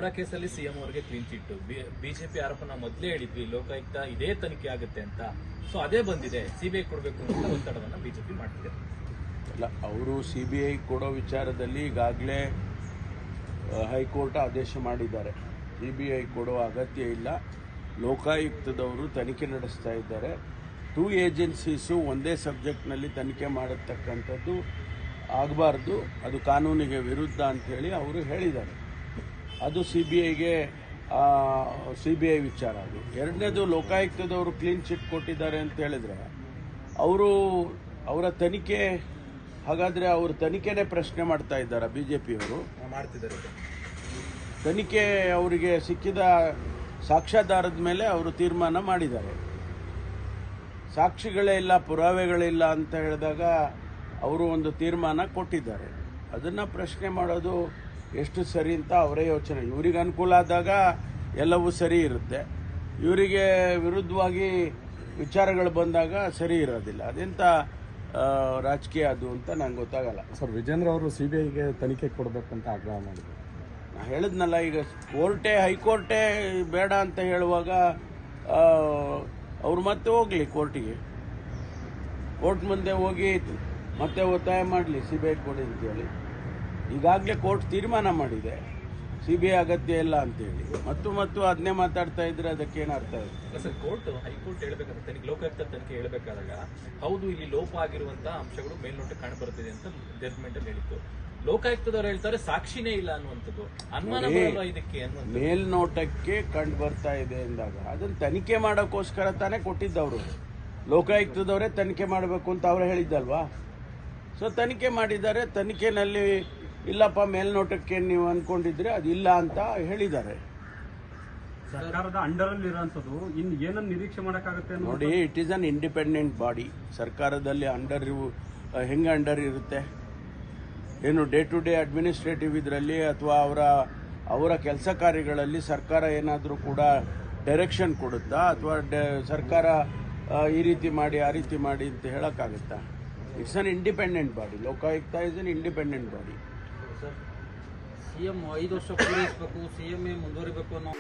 ಮುಡಾ ಕೇಸಲ್ಲಿ ಸಿಎಂ ಅವರಿಗೆ clean chit, BJP ಆರೋಪನ ಮೊದಲೇ ಹೇಳಿದ್ವಿ ಲೋಕಾಯುಕ್ತ ಇದೇ ತನಿಖೆ ಆಗುತ್ತೆ ಅಂತ. ಸೊ ಅದೇ ಬಂದಿದೆ, ಸಿಬಿಐ ಕೊಡಬೇಕು ಅಂತ ಒತ್ತಡವನ್ನು ಬಿಜೆಪಿ ಮಾಡ್ತಿದೆ. ಅಲ್ಲ, ಅವರು CBI ಕೊಡೋ ವಿಚಾರದಲ್ಲಿ ಈಗಾಗಲೇ ಹೈಕೋರ್ಟ್ ಆದೇಶ ಮಾಡಿದ್ದಾರೆ. CBI ಕೊಡೋ ಅಗತ್ಯ ಇಲ್ಲ, ಲೋಕಾಯುಕ್ತದವರು ತನಿಖೆ ನಡೆಸ್ತಾ ಇದ್ದಾರೆ. 2 ಏಜೆನ್ಸೀಸು ಒಂದೇ ಸಬ್ಜೆಕ್ಟ್ನಲ್ಲಿ ತನಿಖೆ ಮಾಡತಕ್ಕಂಥದ್ದು ಆಗಬಾರ್ದು, ಅದು ಕಾನೂನಿಗೆ ವಿರುದ್ಧ ಅಂಥೇಳಿ ಅವರು ಹೇಳಿದ್ದಾರೆ. ಅದು CBI ವಿಚಾರ. ಅದು ಎರಡನೇದು, ಲೋಕಾಯುಕ್ತದವರು ಕ್ಲೀನ್ ಚಿಟ್ ಕೊಟ್ಟಿದ್ದಾರೆ ಅಂತ ಹೇಳಿದ್ರೆ ಅವರ ತನಿಖೆ, ಹಾಗಾದರೆ ಅವರು ತನಿಖೆನೇ ಪ್ರಶ್ನೆ ಮಾಡ್ತಾ ಇದ್ದಾರೆ. BJPಯವರು ಮಾಡ್ತಿದ್ದಾರೆ. ತನಿಖೆ ಅವರಿಗೆ ಸಿಕ್ಕಿದ ಸಾಕ್ಷ್ಯಾಧಾರದ ಮೇಲೆ ಅವರು ತೀರ್ಮಾನ ಮಾಡಿದ್ದಾರೆ. ಸಾಕ್ಷಿಗಳೇ ಇಲ್ಲ, ಪುರಾವೆಗಳಿಲ್ಲ ಅಂತ ಹೇಳಿದಾಗ ಅವರು ಒಂದು ತೀರ್ಮಾನ ಕೊಟ್ಟಿದ್ದಾರೆ. ಅದನ್ನು ಪ್ರಶ್ನೆ ಮಾಡೋದು ಎಷ್ಟು ಸರಿ ಅಂತ ಅವರೇ ಯೋಚನೆ. ಇವರಿಗೆ ಅನುಕೂಲ ಆದಾಗ ಎಲ್ಲವೂ ಸರಿ ಇರುತ್ತೆ, ಇವರಿಗೆ ವಿರುದ್ಧವಾಗಿ ವಿಚಾರಗಳು ಬಂದಾಗ ಸರಿ ಇರೋದಿಲ್ಲ. ಅದೆಂಥ ರಾಜಕೀಯ ಅದು ಅಂತ ನಂಗೆ ಗೊತ್ತಾಗಲ್ಲ. ಸರ್, ವಿಜೇಂದ್ರ ಅವರು CBIಗೆ ತನಿಖೆ ಕೊಡಬೇಕಂತ ಆಗ್ರಹ ಮಾಡಿದ್ರು. ನಾನು ಹೇಳಿದ್ನಲ್ಲ, ಈಗ ಹೈಕೋರ್ಟೇ ಬೇಡ ಅಂತ ಹೇಳುವಾಗ ಅವ್ರು ಮತ್ತೆ ಹೋಗಲಿ ಕೋರ್ಟಿಗೆ, ಕೋರ್ಟ್ ಮುಂದೆ ಹೋಗಿ ಮತ್ತೆ ಒತ್ತಾಯ ಮಾಡಲಿ CBI ಕೊಡಿ ಅಂತೇಳಿ. ಈಗಾಗಲೇ ಕೋರ್ಟ್ ತೀರ್ಮಾನ ಮಾಡಿದೆ CBI ಅಗತ್ಯ ಇಲ್ಲ ಅಂತೇಳಿ. ಮತ್ತು ಅದನ್ನೇ ಮಾತಾಡ್ತಾ ಇದ್ರೆ ಅದಕ್ಕೇನು ಅರ್ಥ ಇದೆ? ಸರ್, ಹೈಕೋರ್ಟ್ ಹೇಳ್ಬೇಕಾದ್ರೆ ತನಿಖೆ, ಲೋಕಾಯುಕ್ತ ತನಿಖೆ ಹೇಳಬೇಕಾದಾಗ ಹೌದು ಇಲ್ಲಿ ಲೋಪ ಆಗಿರುವಂತಹ ಅಂಶಗಳು ಮೇಲ್ನೋಟ ಕಾಣಬರುತ್ತಿದೆ ಅಂತ ಜಡ್ಜ್ಮೆಂಟ್ ಅಲ್ಲಿ ಹೇಳಿತ್ತು. ಲೋಕಾಯುಕ್ತದವರು ಹೇಳ್ತಾರೆ ಸಾಕ್ಷಿನೇ ಇಲ್ಲ ಅನ್ನುವಂಥದ್ದು. ಅನುಮಾನ ಬರಲ್ಲ ಇದಕ್ಕೆ ಅನ್ನುವಂಥದ್ದು. ಮೇಲ್ನೋಟಕ್ಕೆ ಕಂಡು ಬರ್ತಾ ಇದೆ ಎಂದಾಗ ಅದನ್ನು ತನಿಖೆ ಮಾಡೋಕ್ಕೋಸ್ಕರ ತಾನೇ ಕೊಟ್ಟಿದ್ದವರು. ಲೋಕಾಯುಕ್ತದವರೇ ತನಿಖೆ ಮಾಡಬೇಕು ಅಂತ ಅವರು ಹೇಳಿದ್ದಲ್ವಾ? ಸೊ ತನಿಖೆ ಮಾಡಿದ್ದಾರೆ. ತನಿಖೆನಲ್ಲಿ ಇಲ್ಲಪ್ಪ ಮೇಲ್ನೋಟಕ್ಕೆ ನೀವು ಅನ್ಕೊಂಡಿದ್ರೆ ಅದಿಲ್ಲ ಅಂತ ಹೇಳಿದ್ದಾರೆ. ಸರ್ಕಾರದ ಅಂಡರ್ ಅಲ್ಲಿ ಇರುವಂತದ್ದು ಇನ್ನು ಏನನ್ನು ನಿರೀಕ್ಷೆ ಮಾಡಕ್ಕಾಗುತ್ತೆ ನೋಡಿ, it is an independent body. ಸರ್ಕಾರದಲ್ಲಿ ಹೆಂಗೆ ಅಂಡರ್ ಇರುತ್ತೆ? ಏನು ಡೇ ಟು ಡೇ ಅಡ್ಮಿನಿಸ್ಟ್ರೇಟಿವ್ ಇದರಲ್ಲಿ ಅಥವಾ ಅವರ ಕೆಲಸ ಕಾರ್ಯಗಳಲ್ಲಿ ಸರ್ಕಾರ ಏನಾದರೂ ಕೂಡ ಡೈರೆಕ್ಷನ್ ಕೊಡುತ್ತಾ? ಅಥವಾ ಸರ್ಕಾರ ಈ ರೀತಿ ಮಾಡಿ ಆ ರೀತಿ ಮಾಡಿ ಅಂತ ಹೇಳೋಕ್ಕಾಗುತ್ತಾ? It's an independent body. Lokayukta is an independent body. CM 5 ವರ್ಷ ಪೂರೈಸಬೇಕು, CM ಮುಂದುವರಿಬೇಕು ಅನ್ನೋ